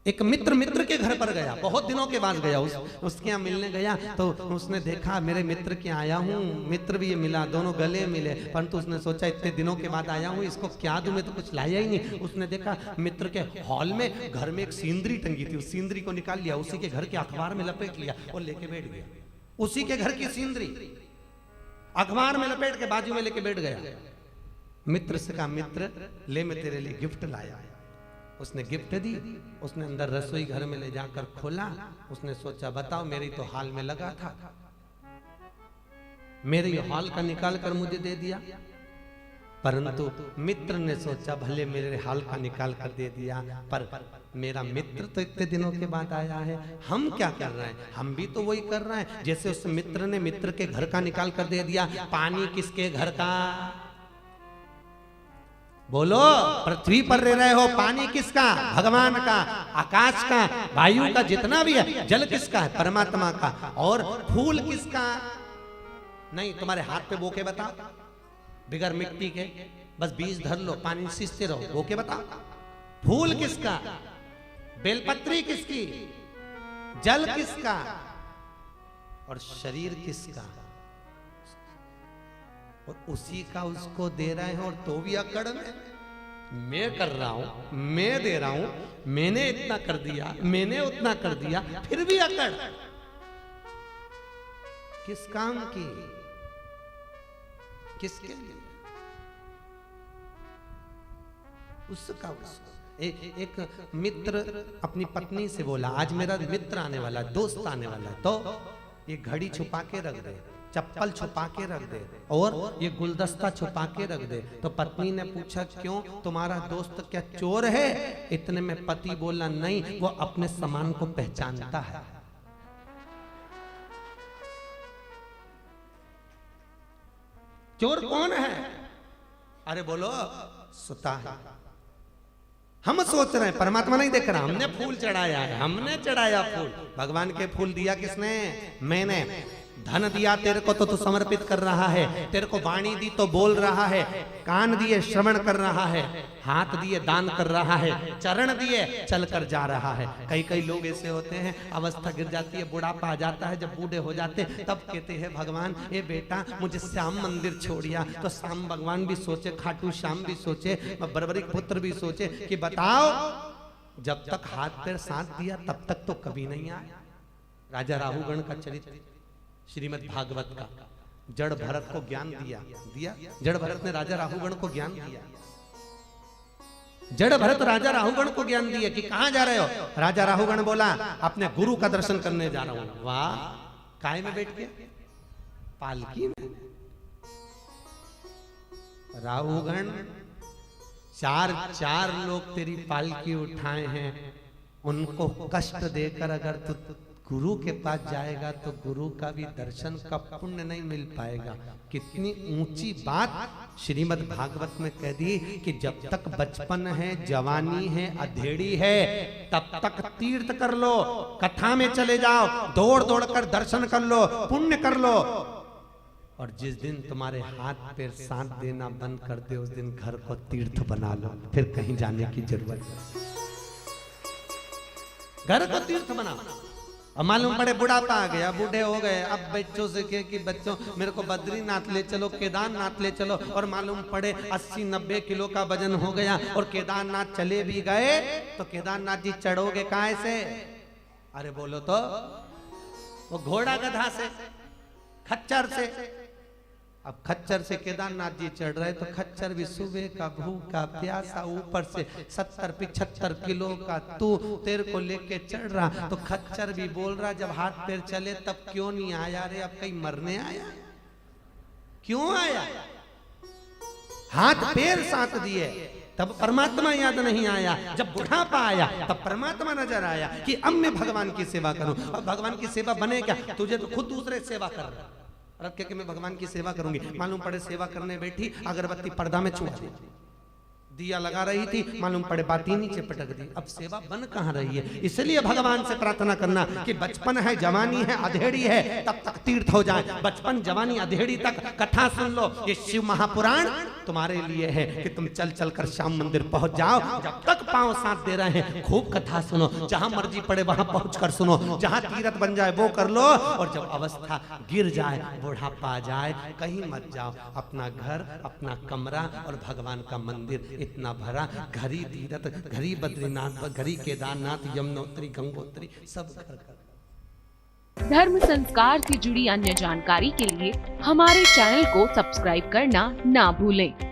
एक मित्र के घर पर गया, बहुत दिनों के बाद गया, उसके यहाँ मिलने गया तो उसने देखा मेरे मित्र के आया हूँ, मित्र भी मिला, दोनों गले मिले, परंतु उसने सोचा इतने दिनों के बाद आया हूँ, इसको क्या दूं, मैं तो कुछ लाया ही नहीं। उसने देखा मित्र के हॉल में घर में एक सीनरी टंगी थी, उस सीनरी को निकाल लिया, उसी के घर के अखबार में लपेट लिया और लेके बैठ गया। उसी के घर की सीनरी अखबार में लपेट के बाजू में लेके बैठ गया। मित्र से कहा, मित्र ले मैं तेरे लिए गिफ्ट लाया। उसने गिफ्ट दी, उसने अंदर रसोई घर में ले जाकर खोला। उसने सोचा बताओ मेरी तो हॉल में लगा था, मेरे हॉल का निकाल कर मुझे दे दिया। परंतु मित्र ने सोचा भले मेरे हॉल का निकाल कर दे दिया, पर मेरा मित्र तो इतने दिनों के बाद आया है, हम क्या कर रहे हैं, हम भी तो वही कर रहे हैं जैसे उस मित्र ने मित्र के घर का निकाल कर दे दिया। पानी किसके घर का, बोलो, पृथ्वी पर रह रहे हो, पानी किसका, भगवान का, आकाश का, वायु का, जितना भी है, जल किसका है, परमात्मा का। और फूल किसका, नहीं तुम्हारे हाथ पे बोके बताओ, बिगर मिट्टी के, बस बीज धर लो, पानी सींचते रहो, बोके बताओ। फूल किसका, बेलपत्री किसकी, जल किसका, और शरीर किसका, और उसी का उसको दे रहे हैं। और तो भी अकड़ में, मैं कर रहा हूं, मैं दे रहा हूं, मैंने इतना कर दिया, मैंने उतना कर दिया, फिर भी अकड़। किस काम की, किसके लिए, उसका उसको। एक मित्र अपनी पत्नी से बोला, आज मेरा मित्र आने वाला है, दोस्त आने वाला है, तो ये घड़ी छुपा के रख दे, चप्पल छुपा के रख दे, और ये गुलदस्ता छुपा के रख दे। तो पत्नी ने पूछा क्यों, तुम्हारा दोस्त क्या चोर है? इतने में पति बोला नहीं, वो अपने सामान को पहचानता है। चोर कौन है? अरे बोलो, सुता है। हम सोच रहे हैं परमात्मा नहीं देख रहा, हमने फूल चढ़ाया है, हमने चढ़ाया फूल। भगवान के फूल दिया किसने? मैंने। धन दिया तेरे को तो तू समर्पित कर रहा है, तेरे को वाणी दी तो बोल रहा है, कान दिए श्रवण कर रहा है, हाथ दिए दान कर रहा है, चरण दिए चल कर जा रहा है। कई कई लोग ऐसे होते हैं, अवस्था गिर जाती है, बुढ़ापा आ जाता है, जब बूढ़े हो जाते तब कहते हैं भगवान ये बेटा मुझे श्याम मंदिर छोड़िया। तो श्याम भगवान भी सोचे, खाटू श्याम भी सोचे, बर्बरिक पुत्र भी सोचे कि बताओ जब तक हाथ पैर साथ दिया तब तक तो कभी नहीं आया। राजा राहुगण का चरित्र श्रीमद् भागवत का, जड़ भरत को ज्ञान दिया, जड़ भरत ने राजा राहुगण को ज्ञान दिया। जड़ भरत राजा राहुगण को ज्ञान दिया कि कहां जा रहे हो? राजा राहुगण बोला अपने गुरु का दर्शन करने जा रहा हूं। वाह, काय में बैठ के? पालकी में। राहुगण, चार लोग तेरी पालकी उठाए हैं, उनको कष्ट देकर अगर तू गुरु के पास जाएगा तो गुरु का भी दर्शन का पुण्य नहीं मिल पाएगा। कितनी ऊंची बात श्रीमद् भागवत में कह दी कि जब तक बचपन है, जवानी है, अधेड़ी है, तब तक तीर्थ कर लो, कथा में चले जाओ, दौड़ दौड़ कर दर्शन कर लो, पुण्य कर लो। और जिस दिन तुम्हारे हाथ पैर साथ देना बंद कर दे, उस दिन घर को तीर्थ बना लो, फिर कहीं जाने की जरूरत नहीं। घर को तीर्थ बनाओ। अब मालूम पड़े बुढ़ापा आ गया, बूढ़े हो गए, अब बच्चों से कहे कि बच्चों मेरे को बद्रीनाथ ले चलो, केदारनाथ ले चलो, और मालूम पड़े 80-90 किलो का वजन हो गया और केदारनाथ चले भी गए तो केदारनाथ जी चढ़ोगे काहे से? अरे बोलो तो, वो घोड़ा गधा से, खच्चर से। अब खच्चर से केदारनाथ जी चढ़ रहे तो खच्चर भी सुबह का भूखा प्यासा, ऊपर से 70-75 किलो का तू तेरे को लेके चढ़ रहा, तो खच्चर भी बोल रहा जब हाथ पैर चले तब क्यों नहीं आया रे? अब कहीं मरने आया? क्यों आया? हाथ पैर साथ दिए तब परमात्मा याद नहीं आया, जब बुढ़ापा आया तब परमात्मा नजर आया कि अब मैं भगवान की सेवा करूं। अब भगवान की सेवा बने क्या? तुझे तो खुद दूसरे सेवा कर रहा, रख के मैं भगवान की सेवा करूंगी। मालूम पड़े सेवा करने बैठी, अगरबत्ती पर्दा में छुआ दी, दिया लगा रही थी, मालूम पड़े बाती नीचे पटक दी। अब सेवा बन कहां रही है? इसलिए भगवान से प्रार्थना करना कि बचपन है, जवानी है, अधेड़ी है, तब तक तीर्थ हो जाए। बचपन, जवानी, अधेड़ी तक कथा सुन लो, ये शिव महापुराण तुम्हारे लिए है कि तुम चल चल कर श्याम मंदिर पहुंच जाओ। जब तक पांव साथ दे रहे हैं खूब कथा सुनो, जहां मर्जी पड़े वहां पहुंच कर सुनो, जहां तीरथ बन जाए वो कर लो, और जब अवस्था गिर जाए, बुढ़ापा आ जाए, कहीं मत जाओ। अपना घर, अपना कमरा और भगवान का मंदिर इतना भरा, घरी तीरथ, घरी बद्रीनाथ, घरी केदारनाथ, यमुनोत्री, गंगोत्री, सब घर। धर्म संस्कार से जुड़ी अन्य जानकारी के लिए हमारे चैनल को सब्सक्राइब करना ना भूलें।